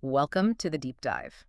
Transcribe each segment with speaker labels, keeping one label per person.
Speaker 1: Welcome to the deep dive.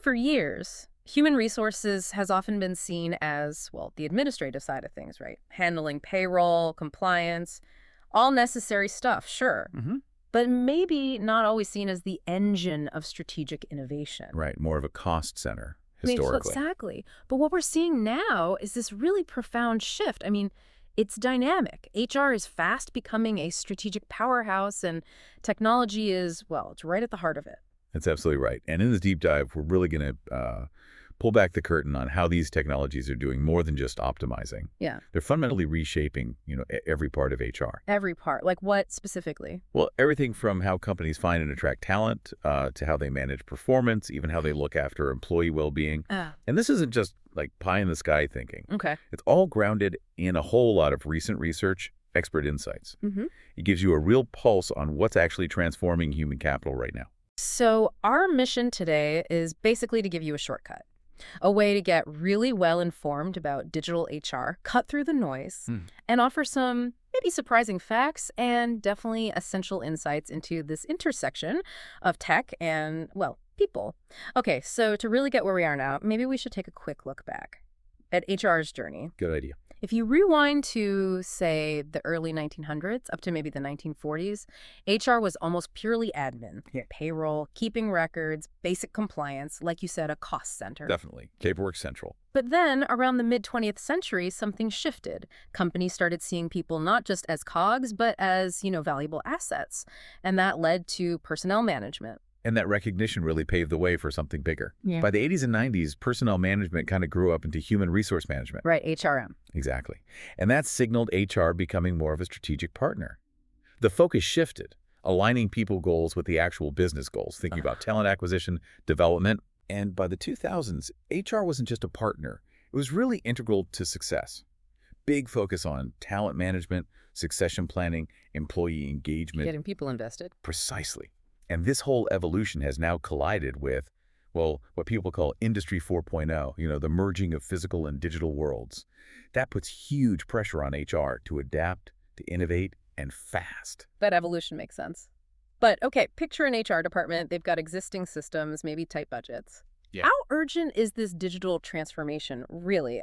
Speaker 1: For years, human resources has often been seen as, well, the administrative side of things, right? Handling payroll, compliance, all necessary stuff, sure. But maybe not always seen as the engine of strategic innovation.
Speaker 2: Right, more of a cost center
Speaker 1: So
Speaker 2: historically.
Speaker 1: exactly. But what we're seeing now is this really profound shift. It's dynamic. HR is fast becoming a strategic powerhouse, and technology is, well, it's right at the heart of it.
Speaker 2: That's absolutely right. And in this deep dive, we're really going to pull back the curtain on how these technologies are doing more than just optimizing.
Speaker 1: Yeah.
Speaker 2: They're fundamentally reshaping, every part of HR.
Speaker 1: Every part. Like what specifically?
Speaker 2: Well, everything from how companies find and attract talent to how they manage performance, even how they look after employee well-being.
Speaker 1: Ah,
Speaker 2: And this isn't just like pie in the sky thinking.
Speaker 1: okay.
Speaker 2: It's all grounded in a whole lot of recent research, expert insights.
Speaker 1: hmm
Speaker 2: It gives you a real pulse on what's actually transforming human capital right now.
Speaker 1: So our mission today is basically to give you a shortcut, a way to get really well informed about digital HR, cut through the noise, and offer some maybe surprising facts and definitely essential insights into this intersection of tech and, well, people. Okay, so to really get where we are now, maybe we should take a quick look back at HR's journey.
Speaker 2: Good idea.
Speaker 1: If you rewind to, say, the early 1900s, up to maybe the 1940s, HR was almost purely admin.
Speaker 2: Yeah.
Speaker 1: Payroll, keeping records, basic compliance, like you said, a cost center.
Speaker 2: Definitely. Paperwork central.
Speaker 1: But then, around the mid-20th century, something shifted. Companies started seeing people not just as cogs, but as, valuable assets. And that led to personnel management.
Speaker 2: And that recognition really paved the way for something bigger.
Speaker 1: Yeah.
Speaker 2: By the 80s and 90s, personnel management kind of grew up into human resource management.
Speaker 1: Right, HRM.
Speaker 2: Exactly. And that signaled HR becoming more of a strategic partner. The focus shifted, aligning people goals with the actual business goals, thinking about talent acquisition, development. And by the 2000s, HR wasn't just a partner. It was really integral to success. Big focus on talent management, succession planning, employee engagement.
Speaker 1: Getting people invested.
Speaker 2: Precisely. And this whole evolution has now collided with, well, what people call Industry 4.0, the merging of physical and digital worlds. That puts huge pressure on HR to adapt, to innovate, and fast.
Speaker 1: That evolution makes sense. But, okay, picture an HR department. They've got existing systems, maybe tight budgets.
Speaker 2: Yeah.
Speaker 1: How urgent is this digital transformation, really?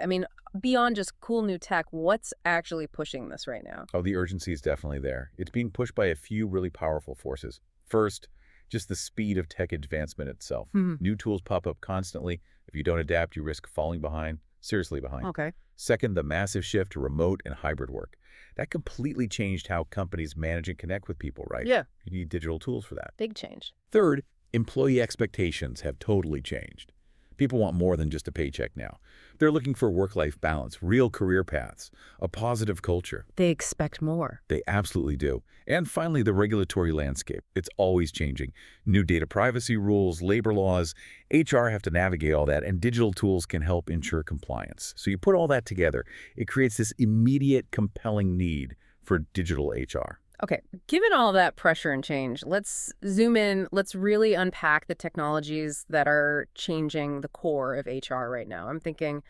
Speaker 1: Beyond just cool new tech, what's actually pushing this right now?
Speaker 2: Oh, the urgency is definitely there. It's being pushed by a few really powerful forces. First, just the speed of tech advancement itself. New tools pop up constantly. If you don't adapt, you risk falling behind, seriously behind.
Speaker 1: Okay.
Speaker 2: Second, the massive shift to remote and hybrid work. That completely changed how companies manage and connect with people, right?
Speaker 1: Yeah.
Speaker 2: You need digital tools for that.
Speaker 1: Big change.
Speaker 2: Third, employee expectations have totally changed. People want more than just a paycheck now. They're looking for work-life balance, real career paths, a positive culture.
Speaker 1: They expect more.
Speaker 2: They absolutely do. And finally, the regulatory landscape. It's always changing. New data privacy rules, labor laws, HR have to navigate all that, and digital tools can help ensure compliance. So you put all that together, it creates this immediate, compelling need for digital HR.
Speaker 1: Okay, given all that pressure and change, let's zoom in. Let's really unpack the technologies that are changing the core of HR right now. I'm thinking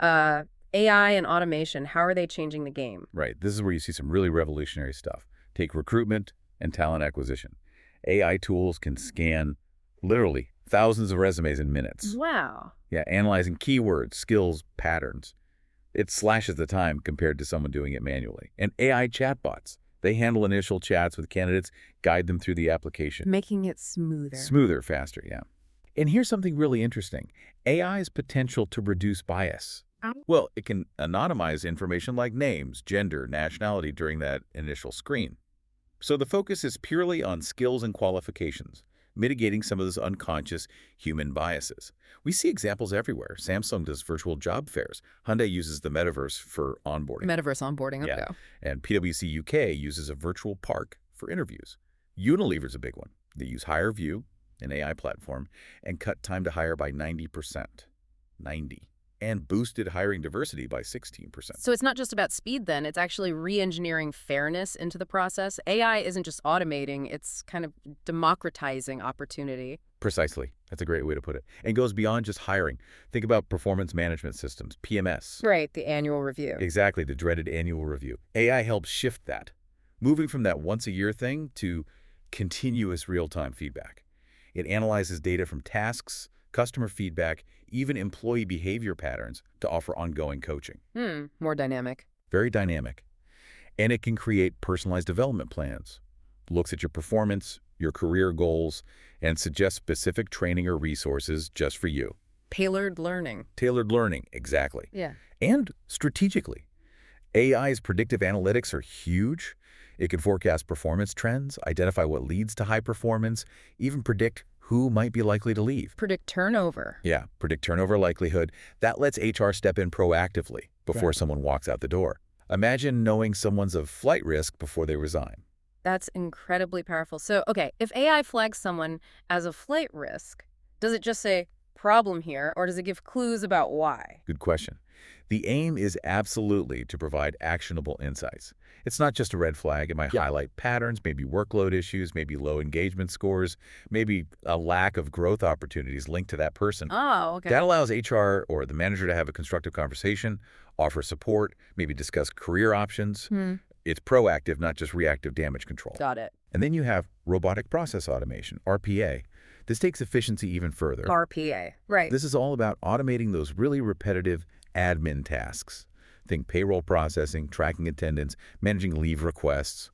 Speaker 1: AI and automation. How are they changing the game?
Speaker 2: Right. This is where you see some really revolutionary stuff. Take recruitment and talent acquisition. AI tools can scan literally thousands of resumes in minutes.
Speaker 1: Wow.
Speaker 2: Yeah, analyzing keywords, skills, patterns. It slashes the time compared to someone doing it manually. And AI chatbots. They handle initial chats with candidates, guide them through the application.
Speaker 1: Making it smoother.
Speaker 2: Smoother, faster, yeah. And here's something really interesting. AI's potential to reduce bias. Well, it can anonymize information like names, gender, nationality during that initial screen. So the focus is purely on skills and qualifications, mitigating some of those unconscious human biases. We see examples everywhere. Samsung does virtual job fairs. Hyundai uses the metaverse for onboarding.
Speaker 1: Metaverse onboarding.
Speaker 2: Yeah. And PwC UK uses a virtual park for interviews. Unilever's a big one. They use HireVue, an AI platform, and cut time to hire by 90%. 90. And boosted hiring diversity by 16%.
Speaker 1: So it's not just about speed then, it's actually re-engineering fairness into the process. AI isn't just automating, it's kind of democratizing opportunity.
Speaker 2: Precisely. That's a great way to put it. And goes beyond just hiring. Think about performance management systems, PMS.
Speaker 1: Right, the annual review.
Speaker 2: Exactly, the dreaded annual review. AI helps shift that, moving from that once-a-year thing to continuous real-time feedback. It analyzes data from tasks, customer feedback, even employee behavior patterns to offer ongoing coaching.
Speaker 1: More dynamic.
Speaker 2: Very dynamic. And it can create personalized development plans, looks at your performance, your career goals, and suggests specific training or resources just for you.
Speaker 1: Tailored learning.
Speaker 2: Tailored learning, exactly.
Speaker 1: Yeah.
Speaker 2: And strategically. AI's predictive analytics are huge. It can forecast performance trends, identify what leads to high performance, even predict who might be likely to leave.
Speaker 1: Predict turnover.
Speaker 2: Yeah, predict turnover likelihood. That lets HR step in proactively before someone walks out the door. Imagine knowing someone's a flight risk before they resign.
Speaker 1: That's incredibly powerful. So, okay, if AI flags someone as a flight risk, does it just say, problem here, or does it give clues about why?
Speaker 2: Good question. The aim is absolutely to provide actionable insights. It's not just a red flag. It might highlight patterns, maybe workload issues, maybe low engagement scores, maybe a lack of growth opportunities linked to that person.
Speaker 1: Oh, okay.
Speaker 2: That allows HR or the manager to have a constructive conversation, offer support, maybe discuss career options. It's proactive, not just reactive damage control.
Speaker 1: Got it.
Speaker 2: And then you have robotic process automation, RPA. This takes efficiency even further.
Speaker 1: RPA, right.
Speaker 2: This is all about automating those really repetitive admin tasks. Think payroll processing, tracking attendance, managing leave requests,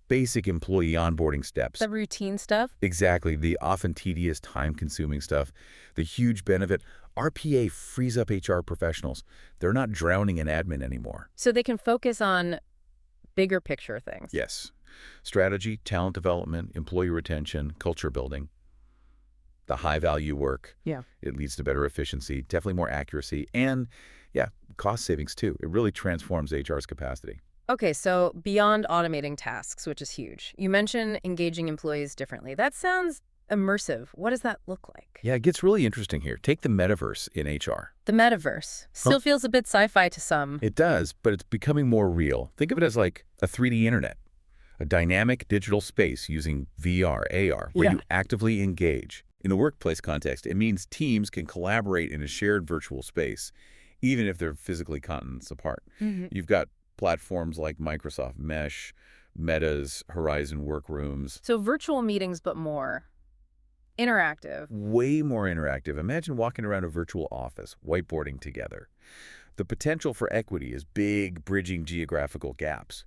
Speaker 2: basic employee onboarding steps.
Speaker 1: The routine stuff?
Speaker 2: Exactly, the often tedious, time-consuming stuff. The huge benefit, RPA frees up HR professionals. They're not drowning in admin anymore.
Speaker 1: So they can focus on bigger picture things.
Speaker 2: Yes. Strategy, talent development, employee retention, culture building. The high-value work.
Speaker 1: Yeah.
Speaker 2: It leads to better efficiency, definitely more accuracy, and, yeah, cost savings too. It really transforms HR's capacity.
Speaker 1: Okay, so beyond automating tasks, which is huge, you mentioned engaging employees differently. That sounds immersive. What does that look like?
Speaker 2: Yeah, it gets really interesting here. Take the metaverse in HR.
Speaker 1: The metaverse still feels a bit sci-fi to some.
Speaker 2: It does, but it's becoming more real. Think of it as like a 3D internet, a dynamic digital space using VR, AR, where you actively engage. In the workplace context, it means teams can collaborate in a shared virtual space, even if they're physically continents apart. You've got platforms like Microsoft Mesh, Meta's Horizon Workrooms.
Speaker 1: So virtual meetings, but more interactive.
Speaker 2: Way more interactive. Imagine walking around a virtual office, whiteboarding together. The potential for equity is big, bridging geographical gaps.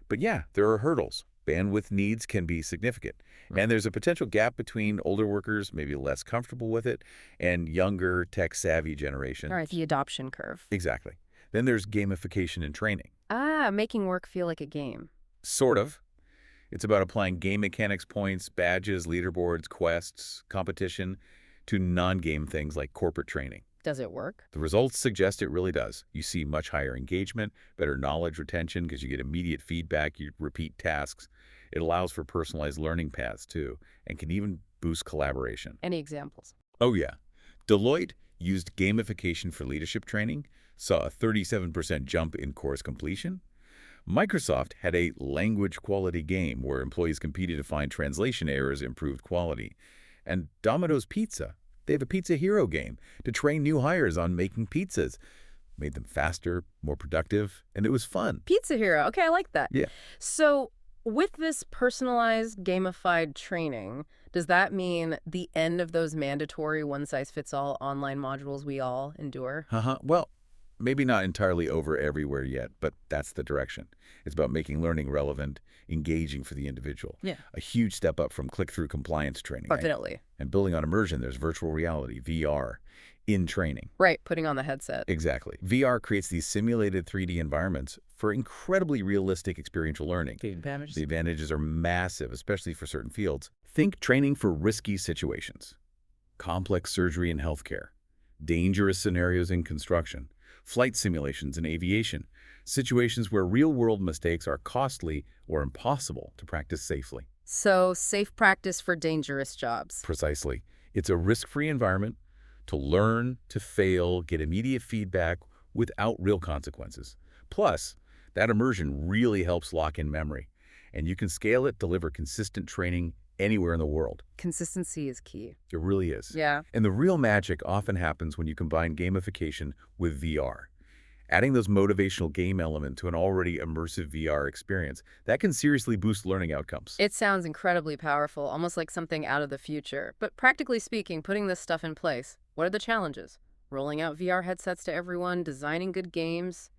Speaker 2: But yeah, there are hurdles. Bandwidth needs can be significant. And there's a potential gap between older workers, maybe less comfortable with it, and younger, tech-savvy generation.
Speaker 1: All right, the adoption curve.
Speaker 2: Exactly. Then there's gamification and training.
Speaker 1: Making work feel like a game.
Speaker 2: Sort of. It's about applying game mechanics points, badges, leaderboards, quests, competition to non-game things like corporate training.
Speaker 1: Does it work?
Speaker 2: The results suggest it really does. You see much higher engagement, better knowledge retention because you get immediate feedback, you repeat tasks. It allows for personalized learning paths too, and can even boost collaboration.
Speaker 1: Any examples?
Speaker 2: Oh yeah. Deloitte used gamification for leadership training, saw a 37% jump in course completion. Microsoft had a language quality game where employees competed to find translation errors improved quality. And Domino's Pizza, they have a Pizza Hero game to train new hires on making pizzas. Made them faster, more productive, and it was fun.
Speaker 1: Pizza Hero. Okay, I like that.
Speaker 2: Yeah.
Speaker 1: So with this personalized, gamified training, does that mean the end of those mandatory one-size-fits-all online modules we all endure?
Speaker 2: Well, maybe not entirely over everywhere yet, but that's the direction. It's about making learning relevant, engaging for the individual.
Speaker 1: Yeah.
Speaker 2: A huge step up from click-through compliance training.
Speaker 1: Definitely.
Speaker 2: And building on immersion, there's virtual reality, VR, in training.
Speaker 1: Right, putting on the headset.
Speaker 2: Exactly. VR creates these simulated 3D environments for incredibly realistic experiential learning.
Speaker 1: The advantages?
Speaker 2: The advantages are massive, especially for certain fields. Think training for risky situations, complex surgery in healthcare, dangerous scenarios in construction, flight simulations in aviation, situations where real-world mistakes are costly or impossible to practice safely.
Speaker 1: So, safe practice for dangerous jobs.
Speaker 2: Precisely. It's a risk-free environment to learn, to fail, get immediate feedback without real consequences. Plus, that immersion really helps lock in memory, and you can scale it, deliver consistent training anywhere in the world.
Speaker 1: Consistency is key.
Speaker 2: It really is.
Speaker 1: Yeah.
Speaker 2: And the real magic often happens when you combine gamification with VR. Adding those motivational game element to an already immersive VR experience, that can seriously boost learning outcomes.
Speaker 1: It sounds incredibly powerful, almost like something out of the future. But practically speaking, putting this stuff in place, what are the challenges? Rolling out VR headsets to everyone, designing good games.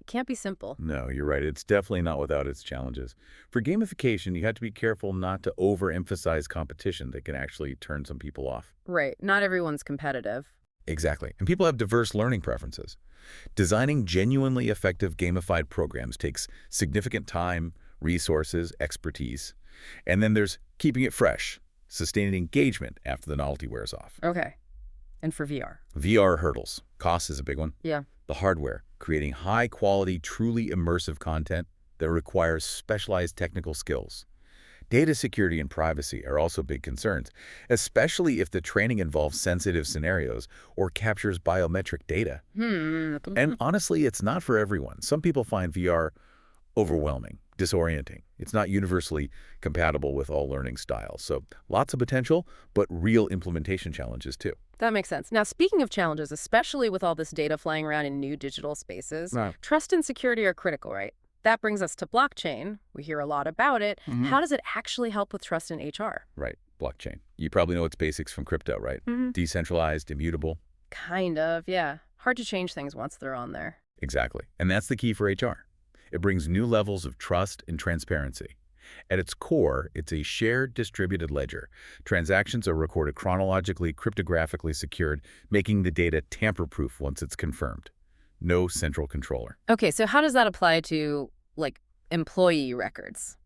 Speaker 1: It can't be simple.
Speaker 2: No, you're right. It's definitely not without its challenges. For gamification, you have to be careful not to overemphasize competition that can actually turn some people off.
Speaker 1: Right, not everyone's competitive.
Speaker 2: Exactly. And people have diverse learning preferences. Designing genuinely effective gamified programs takes significant time, resources, expertise. And then there's keeping it fresh, sustaining engagement after the novelty wears off.
Speaker 1: Okay. And for VR?
Speaker 2: VR hurdles. Cost is a big one.
Speaker 1: Yeah.
Speaker 2: The hardware, creating high-quality, truly immersive content that requires specialized technical skills. Data security and privacy are also big concerns, especially if the training involves sensitive scenarios or captures biometric data. And honestly, it's not for everyone. Some people find VR overwhelming, disorienting. It's not universally compatible with all learning styles. So lots of potential, but real implementation challenges too.
Speaker 1: That makes sense. Now, speaking of challenges, especially with all this data flying around in new digital spaces,
Speaker 2: Right.
Speaker 1: trust and security are critical, right? That brings us to blockchain. We hear a lot about it. How does it actually help with trust in HR?
Speaker 2: Right, blockchain. You probably know its basics from crypto, right? Decentralized, immutable.
Speaker 1: Kind of, yeah. Hard to change things once they're on there.
Speaker 2: Exactly. And that's the key for HR. It brings new levels of trust and transparency. At its core, it's a shared distributed ledger. Transactions are recorded chronologically, cryptographically secured, making the data tamper-proof once it's confirmed. No central controller.
Speaker 1: Okay, so how does that apply to, like, employee records?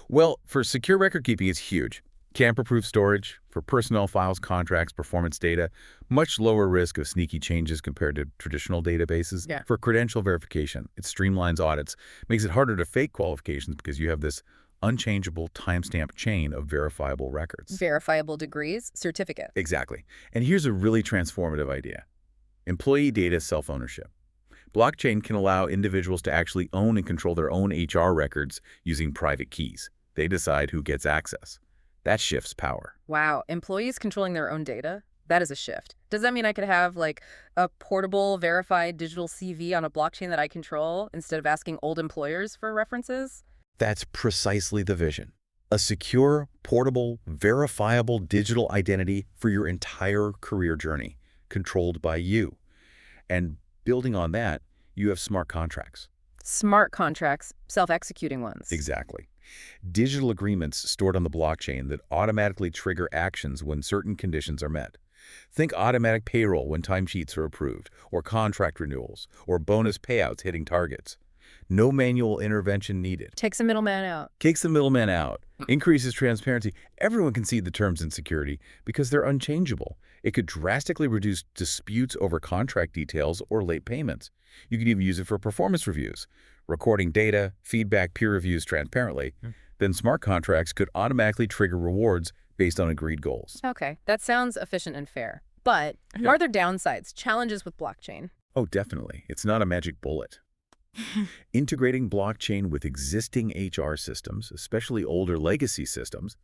Speaker 2: Well, for secure record keeping, it's huge. Tamper-proof storage, for personnel files, contracts, performance data, much lower risk of sneaky changes compared to traditional databases.
Speaker 1: Yeah.
Speaker 2: For credential verification, it streamlines audits, makes it harder to fake qualifications because you have this unchangeable timestamp chain of verifiable records.
Speaker 1: Verifiable degrees, certificate.
Speaker 2: Exactly. And here's a really transformative idea. Employee data self-ownership. Blockchain can allow individuals to actually own and control their own HR records using private keys. They decide who gets access. That shifts power.
Speaker 1: Wow, employees controlling their own data? That is a shift. Does that mean I could have, like, a portable, verified digital CV on a blockchain that I control instead of asking old employers for references?
Speaker 2: That's precisely the vision. A secure, portable, verifiable digital identity for your entire career journey, controlled by you. And building on that, you have smart contracts.
Speaker 1: Smart contracts, self-executing ones.
Speaker 2: Exactly. Digital agreements stored on the blockchain that automatically trigger actions when certain conditions are met. Think automatic payroll when timesheets are approved, or contract renewals, or bonus payouts hitting targets. No manual intervention needed.
Speaker 1: Takes a middleman out.
Speaker 2: Takes the middleman out, increases transparency. Everyone can see the terms in security because they're unchangeable. It could drastically reduce disputes over contract details or late payments. You could even use it for performance reviews, recording data, feedback, peer reviews transparently. Then smart contracts could automatically trigger rewards based on agreed goals.
Speaker 1: Okay, that sounds efficient and fair. But are there downsides, challenges with blockchain?
Speaker 2: Oh, definitely. It's not a magic bullet. Integrating blockchain with existing HR systems, especially older legacy systems,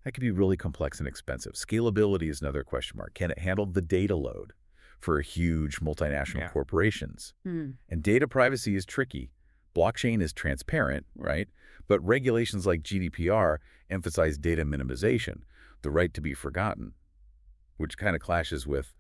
Speaker 2: that could be really complex and expensive. Scalability is another question mark. Can it handle the data load for huge multinational corporations? And data privacy is tricky. Blockchain is transparent, right? But regulations like GDPR emphasize data minimization, the right to be forgotten, which kind of clashes with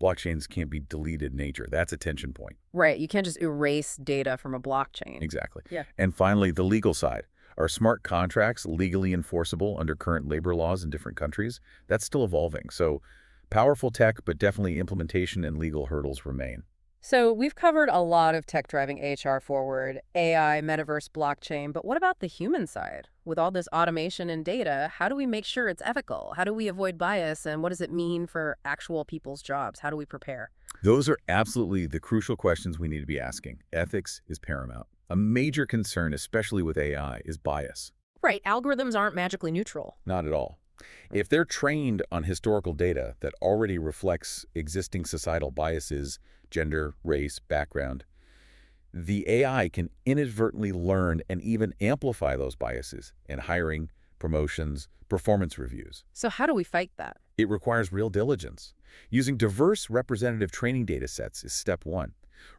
Speaker 2: blockchains can't be deleted in nature. That's a tension point.
Speaker 1: Right, you can't just erase data from a blockchain.
Speaker 2: Exactly.
Speaker 1: Yeah.
Speaker 2: And finally, the legal side. Are smart contracts legally enforceable under current labor laws in different countries? That's still evolving. So powerful tech, but definitely implementation and legal hurdles remain.
Speaker 1: So we've covered a lot of tech driving HR forward, AI, metaverse, blockchain, but what about the human side? With all this automation and data, how do we make sure it's ethical? How do we avoid bias? And what does it mean for actual people's jobs? How do we prepare?
Speaker 2: Those are absolutely the crucial questions we need to be asking. Ethics is paramount. A major concern, especially with AI, is bias.
Speaker 1: Right, algorithms aren't magically neutral.
Speaker 2: Not at all. If they're trained on historical data that already reflects existing societal biases, gender, race, background, the AI can inadvertently learn and even amplify those biases in hiring, promotions, performance reviews.
Speaker 1: So how do we fight that?
Speaker 2: It requires real diligence. Using diverse representative training data sets is step one.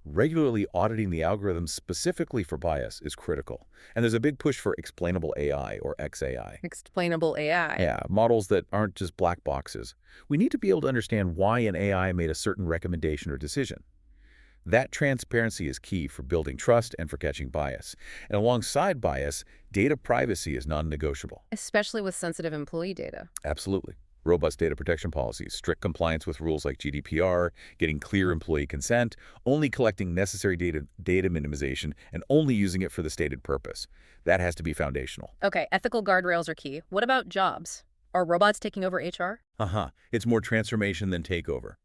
Speaker 2: Regularly auditing the algorithms specifically for bias is critical. And there's a big push for explainable AI or XAI.
Speaker 1: Explainable AI.
Speaker 2: Yeah, models that aren't just black boxes. We need to be able to understand why an AI made a certain recommendation or decision. That transparency is key for building trust and for catching bias. And alongside bias, data privacy is non-negotiable.
Speaker 1: Especially with sensitive employee data.
Speaker 2: Absolutely. Robust data protection policies, strict compliance with rules like GDPR, getting clear employee consent, only collecting necessary data minimization, and only using it for the stated purpose. That has to be foundational.
Speaker 1: Okay, ethical guardrails are key. What about jobs? Are robots taking over HR?
Speaker 2: It's more transformation than takeover.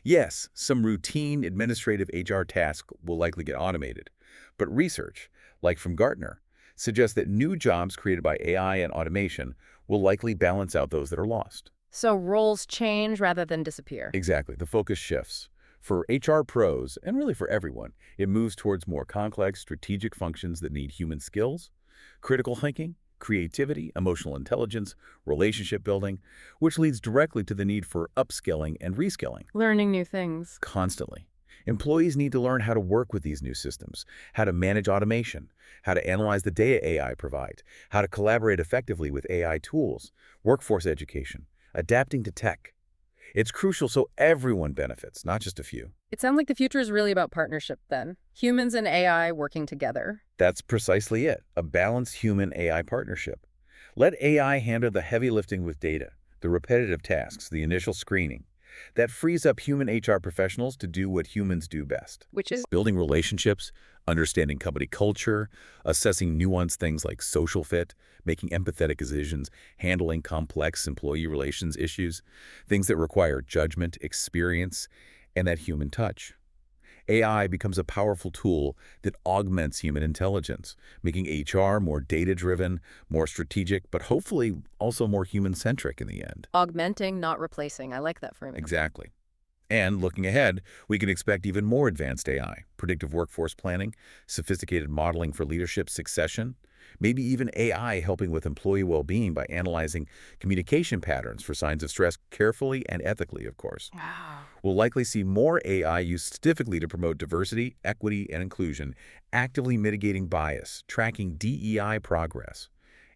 Speaker 2: Yes, some routine administrative HR tasks will likely get automated, but research, like from Gartner, suggests that new jobs created by AI and automation will likely balance out those that are lost.
Speaker 1: So roles change rather than disappear.
Speaker 2: Exactly, the focus shifts. For HR pros, and really for everyone, it moves towards more complex, strategic functions that need human skills, critical thinking, creativity, emotional intelligence, relationship building, which leads directly to the need for upskilling and reskilling.
Speaker 1: Learning new things.
Speaker 2: Constantly. Employees need to learn how to work with these new systems, how to manage automation, how to analyze the data AI provides, how to collaborate effectively with AI tools, workforce education, adapting to tech. It's crucial so everyone benefits, not just a few.
Speaker 1: It sounds like the future is really about partnership then. Humans and AI working together.
Speaker 2: That's precisely it, a balanced human-AI partnership. Let AI handle the heavy lifting with data, the repetitive tasks, the initial screening. That frees up human HR professionals to do what humans do best.
Speaker 1: Which is
Speaker 2: Building relationships, understanding company culture, assessing nuanced things like social fit, making empathetic decisions, handling complex employee relations issues, things that require judgment, experience, and that human touch. AI becomes a powerful tool that augments human intelligence, making HR more data-driven, more strategic, but hopefully also more human-centric in the end.
Speaker 1: augmenting, not replacing. I like that framing.
Speaker 2: Exactly. And looking ahead, we can expect even more advanced AI, predictive workforce planning, sophisticated modeling for leadership succession, maybe even AI helping with employee well-being by analyzing communication patterns for signs of stress carefully and ethically, of course.
Speaker 1: Wow.
Speaker 2: We'll likely see more AI used specifically to promote diversity, equity, and inclusion, actively mitigating bias, tracking DEI progress.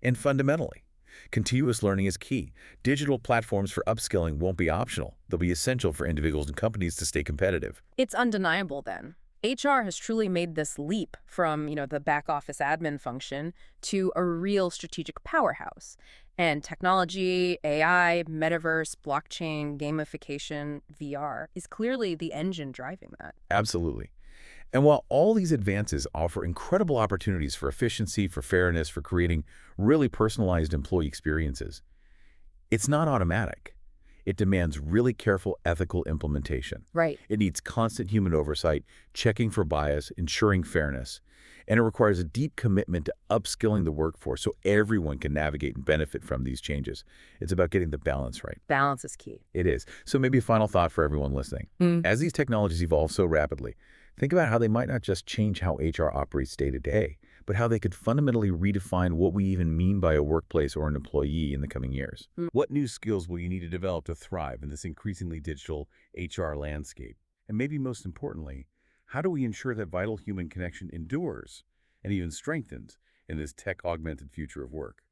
Speaker 2: And fundamentally, continuous learning is key. Digital platforms for upskilling won't be optional. They'll be essential for individuals and companies to stay competitive.
Speaker 1: It's undeniable then. HR has truly made this leap from, the back office admin function to a real strategic powerhouse. And technology, AI, metaverse, blockchain, gamification, VR is clearly the engine driving that.
Speaker 2: Absolutely. And while all these advances offer incredible opportunities for efficiency, for fairness, for creating really personalized employee experiences, it's not automatic. It demands really careful ethical implementation.
Speaker 1: Right.
Speaker 2: It needs constant human oversight, checking for bias, ensuring fairness, and it requires a deep commitment to upskilling the workforce so everyone can navigate and benefit from these changes. It's about getting the balance right.
Speaker 1: Balance is key.
Speaker 2: It is. So maybe a final thought for everyone listening. As these technologies evolve so rapidly, think about how they might not just change how HR operates day to day, but how they could fundamentally redefine what we even mean by a workplace or an employee in the coming years. What new skills will you need to develop to thrive in this increasingly digital HR landscape? And maybe most importantly, how do we ensure that vital human connection endures and even strengthens in this tech-augmented future of work?